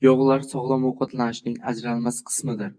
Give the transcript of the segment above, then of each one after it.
Yog'lar sog'lom ovqatlanishning ajralmas qismidir.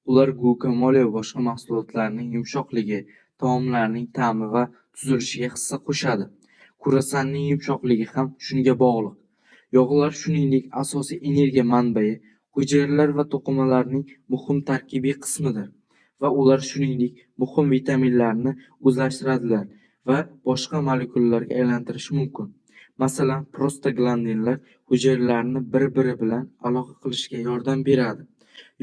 Ular guakamole va boshqa mahsulotlarning yumshoqligi, taomlarning ta'mi va tuzilishiga hissa qo'shadi. Kurasanning yumshoqligi ham shunga bog'liq. Yog'lar shuningdek asosiy energiya manbai, hujayralar va to'qimalarning muhim tarkibiy qismidir va ular shuningdek muhim vitaminlarni o'zlashtiradilar va boshqa molekulalarga aylantirishi mumkin. Masalan, prostaglandinlar hujayralarni bir-biri bilan aloqa qilishga yordam beradi.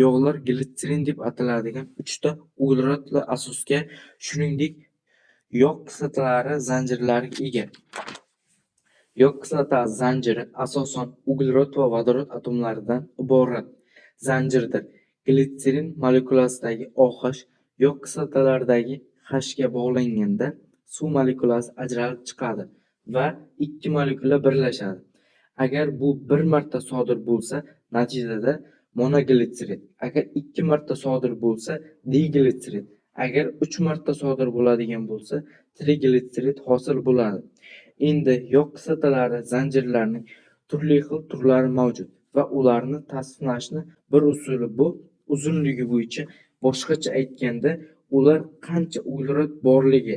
Yog'lar glitserin deb ataladigan 3 ta uglerodli asosga, shuningdek, yog' kislotalari zanjirlariga ega. Yog' kislotasi zanjiri asosan uglerod va vodorod atomlaridan iborat zanjirdir. Glitserin molekulasidagi OH yog' kislotalaridagi H ga bog'langanda suv molekulasi ajralib chiqadi va ikki molekula birlashadi. Agar bu bir marta sodir bo'lsa, natijada monoglitserid. Agar ikki marta sodir bo'lsa, diglitserid. Agar 3 marta sodir bo'ladigan bo'lsa, triglitserid hosil bo'ladi. Endi yog' kislotalari zanjirlarining turli xil turlari mavjud va ularni tasniflashning bir usuli bu. Uzunligi bo'yicha, boshqacha aytganda, ular qancha uglerod borligi.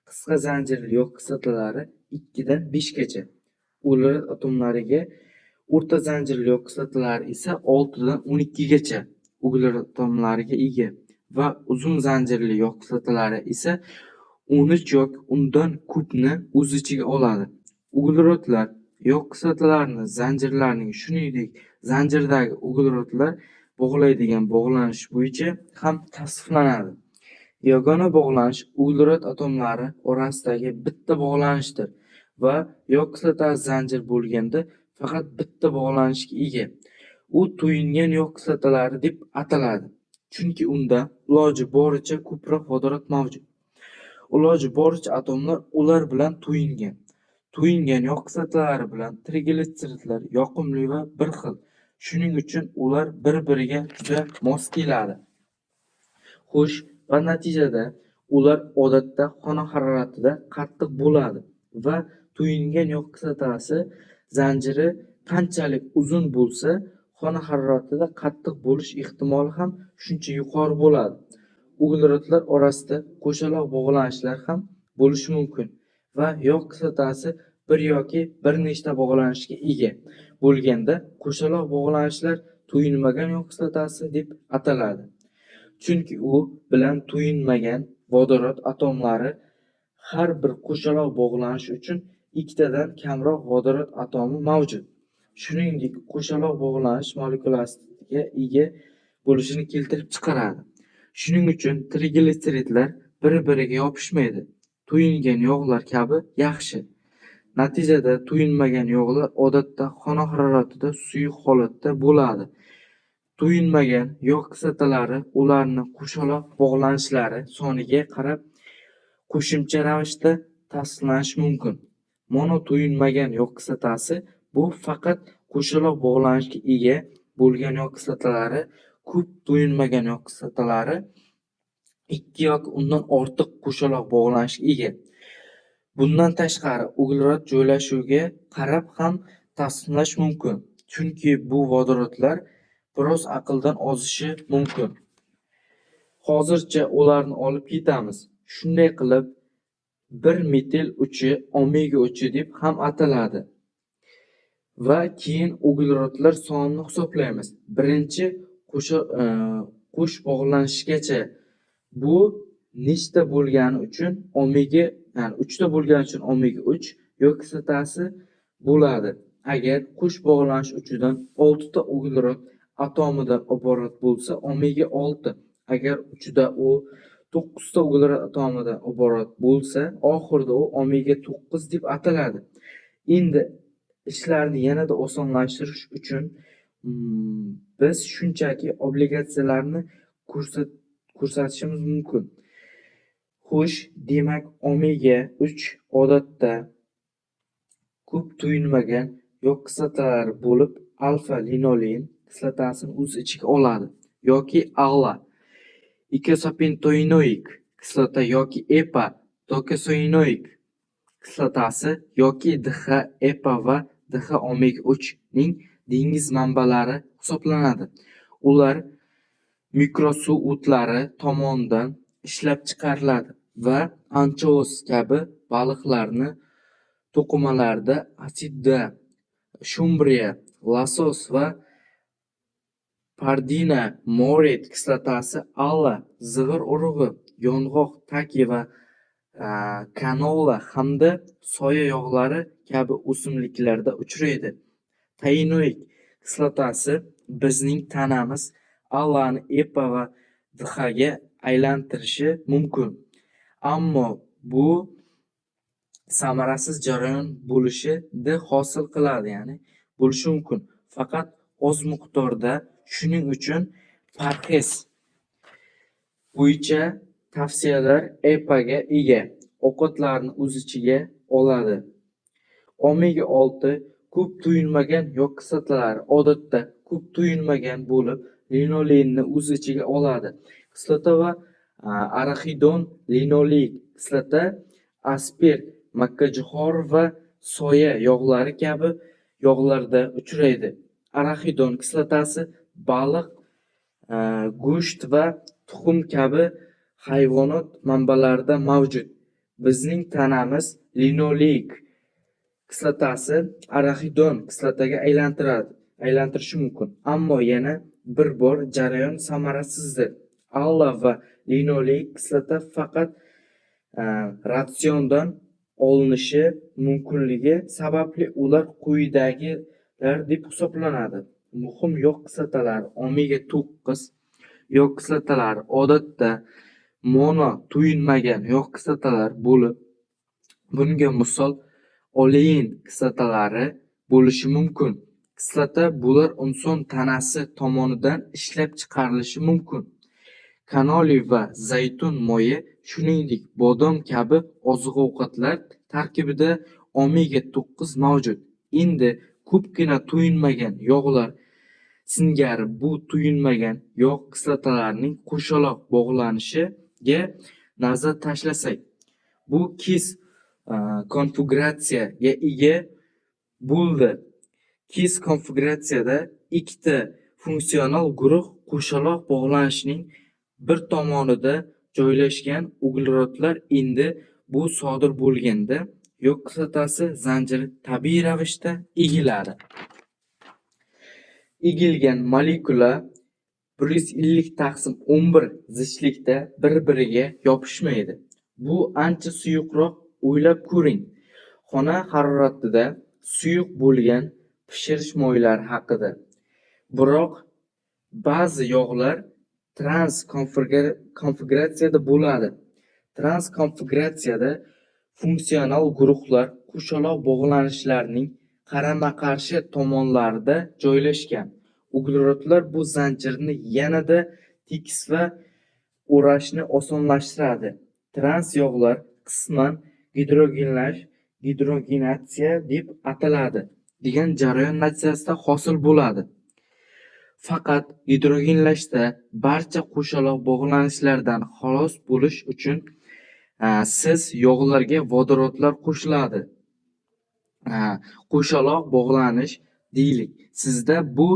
Qisqa zanjirli yog' kislotalari 2 dan 5 gacha uglerod atomlariga, o'rta zanjirli yog' kislotalari esa 6 dan 12 gacha uglerod atomlariga ega va uzun zanjirli yog' kislotalari esa 13 yoki undan ko'pni o'z ichiga oladi. Uglerodlar yog' kislotalarining zanjirlarining, shuningdek, zanjirdagi uglerodlar bog'laydigan bog'lanish bo'yicha ham tasniflanadi. Yagona bog'lanish uglerod atomlari orasidagi bitta bog'lanishdir va yog' kislotasi zanjir bo'lganda faqat bitta bog'lanishga ega. U to'yingan yog' kislotalari deb ataladi, chunki unda iloji boricha ko'proq vodorod mavjud. Iloji boricha atomlar ular bilan to'yingan. To'yingan yog' kislotalari bilan triglitseridlar yoqimli va bir xil. Shuning uchun ular bir-biriga juda mos keladi. Xo'sh, va natijada ular odatda xona haroratida qattiq bo'ladi va to'yingan yog' kislotasi zanjiri qanchalik uzun bo'lsa, xona haroratida qattiq bo'lish ehtimoli ham shuncha yuqori bo'ladi. Uglerodlar orasida qo'shaloq bog'lanishlar ham bo'lishi mumkin va yog' kislotasi bir yoki bir nechta bog'lanishga ega bo'lganda qo'shaloq bog'lanishlar to'yinmagan yog' kislotasi deb ataladi. Chunki u bilan to'yinmagan vodorod atomlari har bir qo'shaloq bog'lanish uchun ikkitadan kamroq vodorod atomi mavjud. Shuningdek, qo'shaloq bog'lanish molekulasiga ega bo'lishini keltirib chiqaradi. Shuning uchun triglitseridlar bir-biriga yopishmaydi. To'yingan yog'lar kabi yaxshi. Natijada to'yinmagan yog'lar odatda xona haroratida suyuq holatda bo'ladi. To'yinmagan yog' kislotalari ularni qo'shaloq bog'lanishlari soniga qarab qo'shimcha ravishda tasniflanishi mumkin. Mono to'yinmagan yog' kislotasi bu faqat qo'shaloq bog'lanishga ega bo'lgan yog' kislotalari, ko'p to'yinmagan yog' kislotalari 2 yoki undan ortiq qo'shaloq bog'lanishga ega. Bundan tashqari, uglerod joylashuviga qarab ham tasniflash mumkin, chunki bu vodorodlar biroz aqldan ozishi mumkin. Hozircha ularni olib ketamiz. Shunday qilib, 1-metil uchi omega uchi deb ham ataladi. Va keyin uglerodlar sonini hisoblaymiz. Birinchi qo'sh bog'lanishgacha bu nechta bo'lgani uchun omega, ya'ni 3 ta bo'lgani uchun omega 3 yog' kislotasi bo'ladi. Agar qo'sh bog'lanish uchidan 6 ta uglerod atomidan iborat bo'lsa, omega 6. Agar uchida u 9 ta uglerod atomidan iborat bo'lsa, oxirida u omega 9 deb ataladi. Endi ishlarni yanada osonlashtirish uchun biz shunchaki obligatsiyalarni ko'rsatishimiz mumkin. Xo'sh, demak, omega 3 odatda ko'p to'yinmagan yog' kislotalari bo'lib, alfa-linolein kislotasini o'z ichiga oladi yoki ALA, ikosapentoinoik kislota yoki EPA, dokasoinoik kislotasi yoki DH, EPA va DH omega 3 ning dengiz manbalari hisoblanadi. Ular mikrosuv o'tlari tomonidan ishlab chiqariladi va anchous kabi baliqlarni to'qimalarida asida, shumbriya, losos va pardina moret kislotasi, alla, zig'ir urug'i, yong'oq, taki va kanola hamda soya yog'lari kabi o'simliklarda uchraydi. Tainoik kislotasi bizning tanamiz allani EPA va DHga aylantirishi mumkin. Ammo bu samarasiz jarayon bo'lishida hosil qiladi, ya'ni bo'lishi mumkin. Faqat oz miqdorda. Shuning uchun parhez bo'yicha tavsiyalar EPAga ega ovqatlarni o'z ichiga oladi. Omega 6 ko'p tuyulmagan yog' kislotalari odatda ko'p tuyulmagan bo'lib, linolenni o'z ichiga oladi. Kislota va arachidon linoleik kislota, asparg, makkajo'xori va soya yog'lari kabi yog'larda uchraydi. Arachidon kislotasi baliq, go'sht va tuxum kabi hayvonot manbalarida mavjud. Bizning tanamiz linoleik kislotasi arachidon kislotaga aylantirishi mumkin. Ammo yana bir bor jarayon samarasizdir. Alla va linoleik kislota faqat ratsiondan olinishi mumkinligi sababli ular quyidagilar deb hisoblanadi. Muhim yog' kislotalari omega 9 yog' kislotalari odatda mono tuyulmagan yog' kislotalar bo'lib, bunga misol olein kislotalari bo'lishi mumkin. Kislota bular inson tanasi tomonidan ishlab chiqarilishi mumkin. Kanoli va zaytun moyi, shuningdek bodom kabi oziq-ovqatlar tarkibida omega 9 mavjud. Endi ko'pgina tuyulmagan yog'lar singari bu tuyulmagan yog' kislotalarining qo'shaloq bog'lanishiga nazar tashlasak, bu kis konfiguratsiyaga ega bo'ldi. Kis konfiguratsiyada ikkita funksional guruh qo'shaloq bog'lanishning bir tomonida joylashgan uglerodlar. Endi bu sodir bo'lganda yog' kislotasi zanjiri tabiiy ravishda egiladi. Egilgan molekula 150/11 zichlikda bir-biriga yopishmaydi. Bu ancha suyuqroq. O'ylab ko'ring, xona haroratida suyuq bo'lgan pishirish moylari haqida. Biroq ba'zi yog'lar trans konfiguratsiyada bo'ladi. Trans konfiguratsiyada funksional guruhlar qo'shaloq bog'lanishlarning qarama-qarshi tomonlarida joylashgan. Uglerodlar bu zanjirni yanada tekis va o'rashni osonlashtiradi. Trans yog'lar qisman gidrogenatsiya deb ataladi degan jarayon natijasida hosil bo'ladi. Faqat gidrogenlashda barcha qo'shaloq bog'lanishlardan xalos bo'lish uchun siz yog'larga vodorodlar qo'shiladi. Qo'shaloq bog'lanish deylik. Sizda bu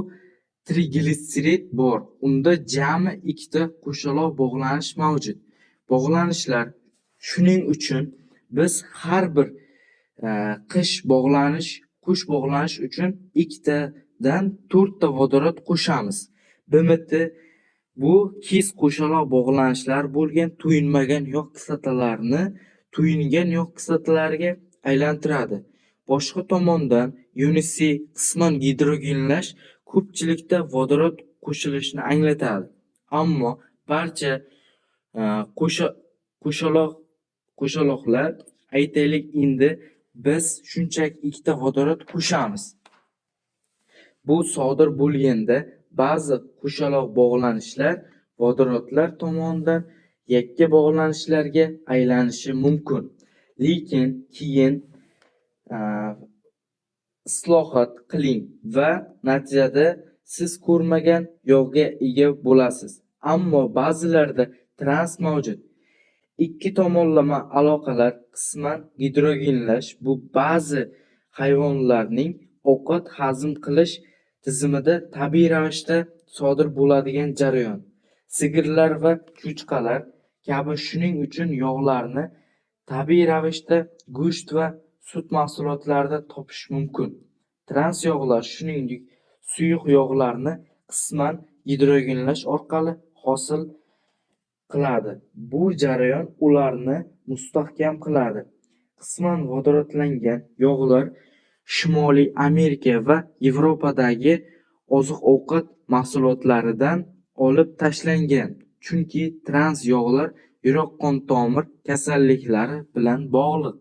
triglitserid bor. Unda jami ikkita qo'shaloq bog'lanish mavjud. Bog'lanishlar shuning uchun biz har bir qo'sh bog'lanish uchun ikkitadan 4 ta vodorod qo'shamiz. BMT bu kis qo'shaloq bog'lanishlar bo'lgan tuyulmagan yog' kislotalarni tuyulgan yog' kislotalariga aylantiradi. Boshqa tomondan Unisi qisman gidrogenlash ko'pchilikda vodorod qo'shilishini anglatadi. Ammo barcha qo'shaloqlar, aytaylik, endi biz shunchaki ikkita vodorod qo'shamiz. Bu sodir bo'lganda ba'zi qo'shaloq bog'lanishlar vodorodlar tomonidan yakka bog'lanishlarga aylanishi mumkin. Lekin keyin islohot qiling va natijada siz ko'rmagan yog'ga ega bo'lasiz. Ammo ba'zilarda trans mavjud. Ikki tomonlama aloqalar qisman gidrogenlash bu ba'zi hayvonlarning ovqat hazm qilish tizimida tabiiy ravishda sodir bo'ladigan jarayon. Sigirlar va cho'chqalar kabi shuning uchun yog'larni tabiiy ravishda go'sht va sut mahsulotlarida topish mumkin. Trans yog'lar, shuningdek, suyuq yog'larni qisman gidrogenlash orqali hosil qiladi. Bu jarayon ularni mustahkam qiladi. Qisman vodorodlangan yog'lar Shimoliy Amerika va Yevropadagi oziq-ovqat mahsulotlaridan olib tashlangan, chunki trans yog'lar yurak-qon tomir kasalliklari bilan bog'liq.